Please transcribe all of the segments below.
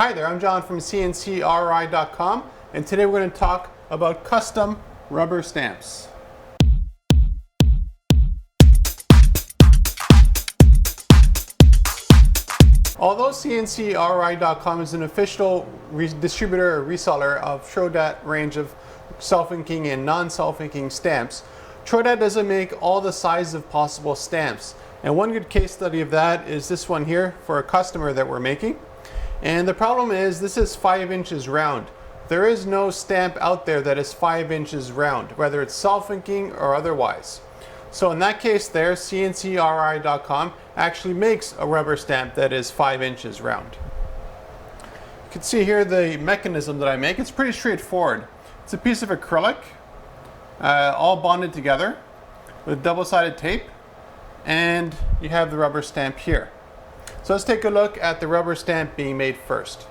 Hi there, I'm John from CNCKing.com, and today we're going to talk about custom rubber stamps. Although CNCKing.com is an official distributor or reseller of Trodat range of self-inking and non-self-inking stamps, Trodat doesn't make all the sizes of possible stamps. And one good case study of that is this one here for a customer that we're making. And the problem is this is 5 inches round. There is no stamp out there that is 5 inches round, whether it's self-inking or otherwise. So in that case there, CNCKing.com actually makes a rubber stamp that is 5 inches round. You can see here the mechanism that I make. It's pretty straightforward. It's a piece of acrylic, all bonded together with double-sided tape, and you have the rubber stamp here. So let's take a look at the rubber stamp being made first.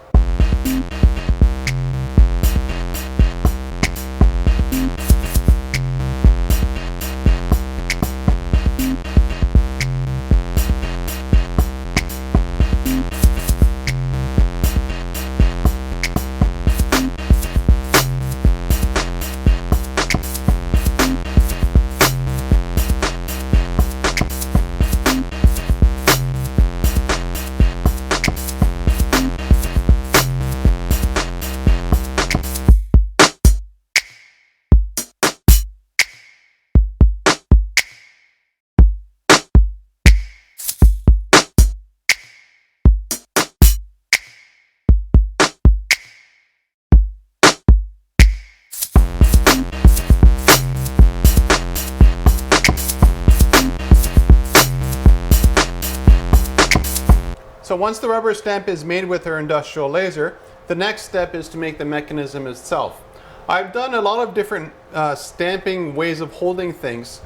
So once the rubber stamp is made with our industrial laser, the next step is to make the mechanism itself. I've done a lot of different stamping ways of holding things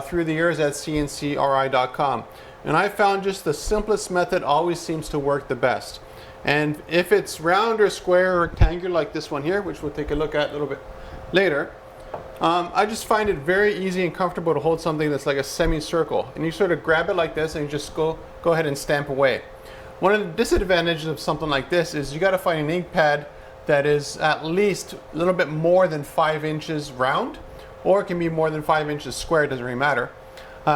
through the years at CNCKing.com, and I found just the simplest method always seems to work the best. And if it's round or square or rectangular like this one here, which we'll take a look at a little bit later, I just find it very easy and comfortable to hold something that's like a semicircle, and you sort of grab it like this and you just go ahead and stamp away. One of the disadvantages of something like this is you got to find an ink pad that is at least a little bit more than 5 inches round, or it can be more than 5 inches square, it doesn't really matter,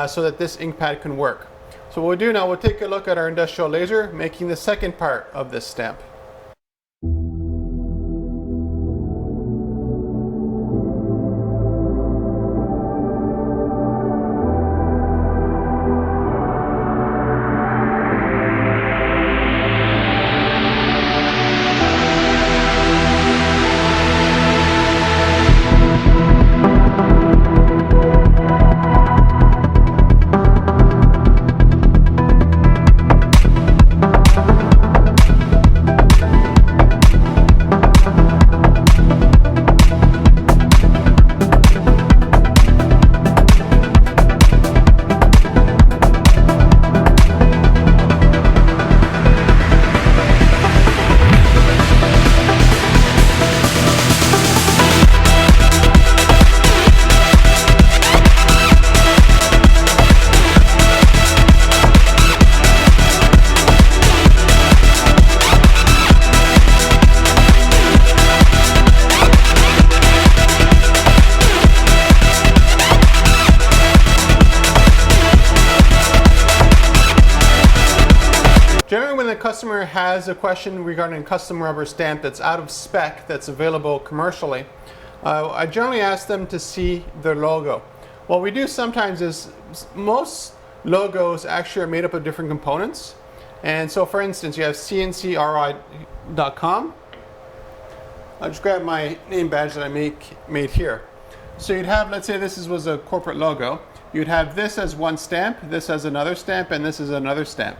so that this ink pad can work. So what we'll do now, we'll take a look at our industrial laser making the second part of this stamp. Generally, when the customer has a question regarding a custom rubber stamp that's out of spec, that's available commercially, I generally ask them to see their logo. What we do sometimes is most logos actually are made up of different components. And so for instance, you have CNCKing.com. I'll just grab my name badge that I made here. So you'd have, let's say this was a corporate logo. You'd have this as one stamp, this as another stamp, and this is another stamp.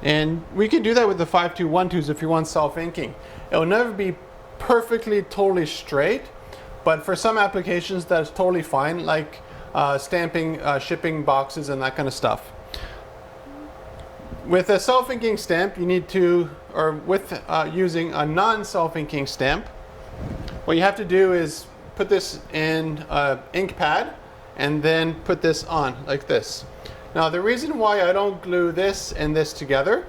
And we can do that with the 5212s if you want self-inking. It will never be perfectly, totally straight, but for some applications that's totally fine, like stamping, shipping boxes and that kind of stuff. With a self-inking stamp, you need to, or with using a non-self-inking stamp, what you have to do is put this in an ink pad and then put this on like this. Now the reason why I don't glue this and this together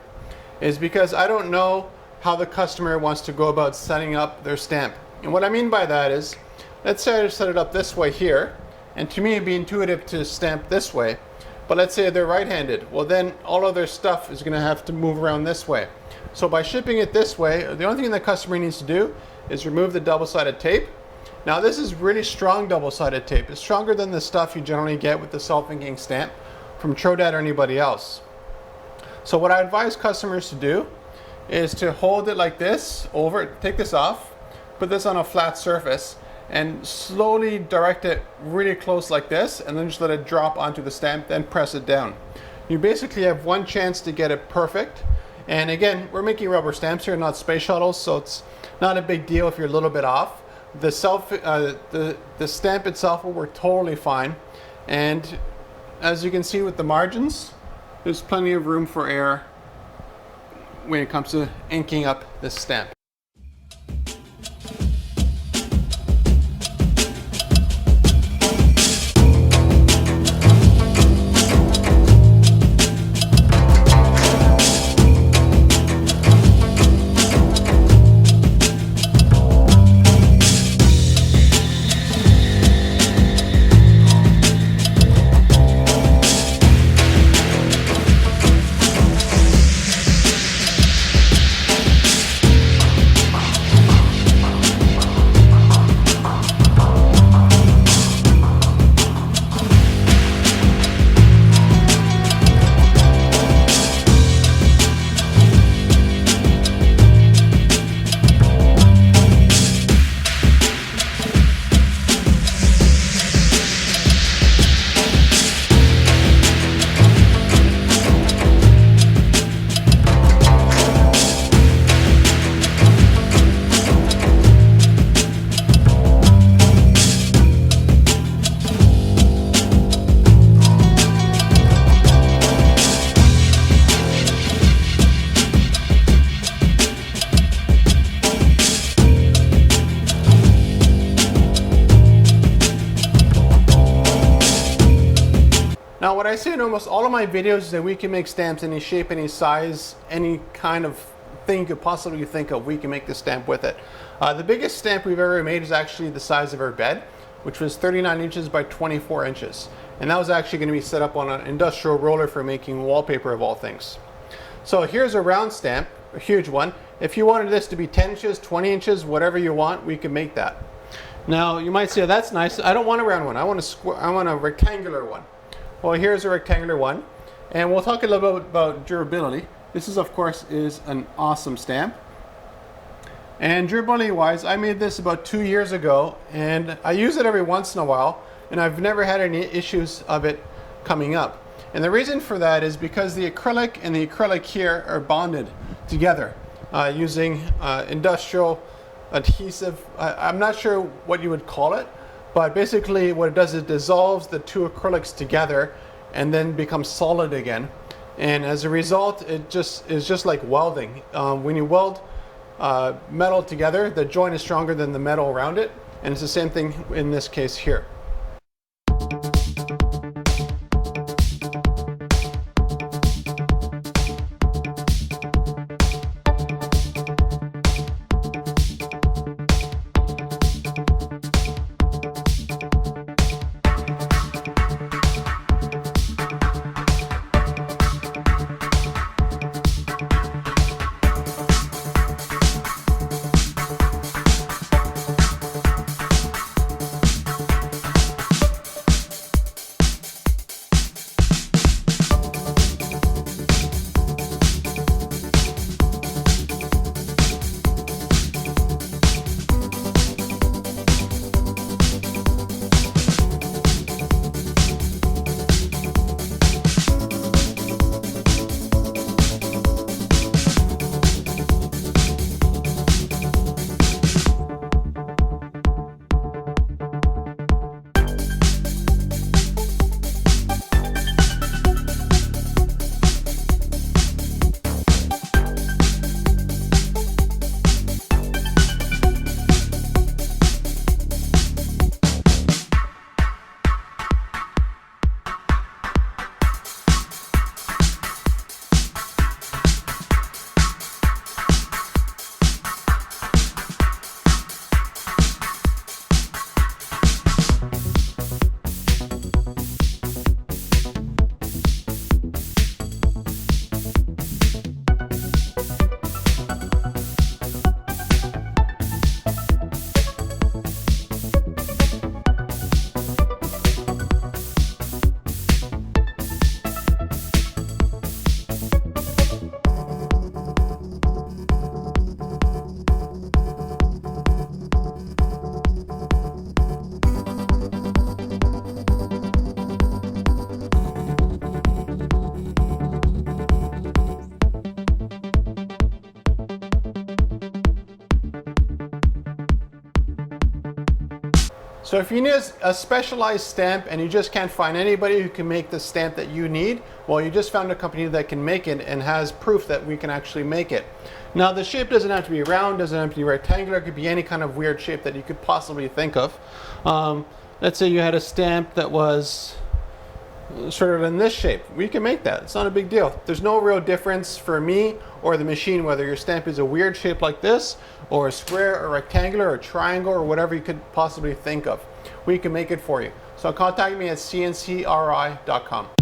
is because I don't know how the customer wants to go about setting up their stamp. And what I mean by that is, let's say I set it up this way here, and to me it'd be intuitive to stamp this way, but let's say they're right-handed. Well, then all of their stuff is going to have to move around this way. So by shipping it this way, the only thing the customer needs to do is remove the double-sided tape. Now this is really strong double-sided tape. It's stronger than the stuff you generally get with the self-inking stamp from Trodat or anybody else. So what I advise customers to do is to hold it like this over, take this off, put this on a flat surface, and slowly direct it really close like this, and then just let it drop onto the stamp, then press it down. You basically have one chance to get it perfect. And again, we're making rubber stamps here, not space shuttles, so it's not a big deal if you're a little bit off. The stamp itself will work totally fine. And as you can see with the margins, there's plenty of room for error when it comes to inking up this stamp. Now what I say in almost all of my videos is that we can make stamps any shape, any size, any kind of thing you could possibly think of, we can make the stamp with it. The biggest stamp we've ever made is actually the size of our bed, which was 39 inches by 24 inches. And that was actually going to be set up on an industrial roller for making wallpaper of all things. So here's a round stamp, a huge one. If you wanted this to be 10 inches, 20 inches, whatever you want, we can make that. Now you might say, that's nice. I don't want a round one. I want a rectangular one. Well, here's a rectangular one, and we'll talk a little bit about durability. This is, of course, is an awesome stamp. And durability wise, I made this about 2 years ago, and I use it every once in a while, and I've never had any issues of it coming up. And the reason for that is because the acrylic and the acrylic here are bonded together using industrial adhesive. I'm not sure what you would call it, but basically what it does is it dissolves the two acrylics together and then becomes solid again. And as a result, it is just like welding. When you weld metal together, the joint is stronger than the metal around it, and it's the same thing in this case here. So if you need a specialized stamp and you just can't find anybody who can make the stamp that you need, well, you just found a company that can make it and has proof that we can actually make it. Now the shape doesn't have to be round, doesn't have to be rectangular, it could be any kind of weird shape that you could possibly think of. Let's say you had a stamp that was sort of in this shape. We can make that. It's not a big deal. There's no real difference for me or the machine whether your stamp is a weird shape like this, or a square, or rectangular, or triangle, or whatever you could possibly think of. We can make it for you. So contact me at CNCKing.com.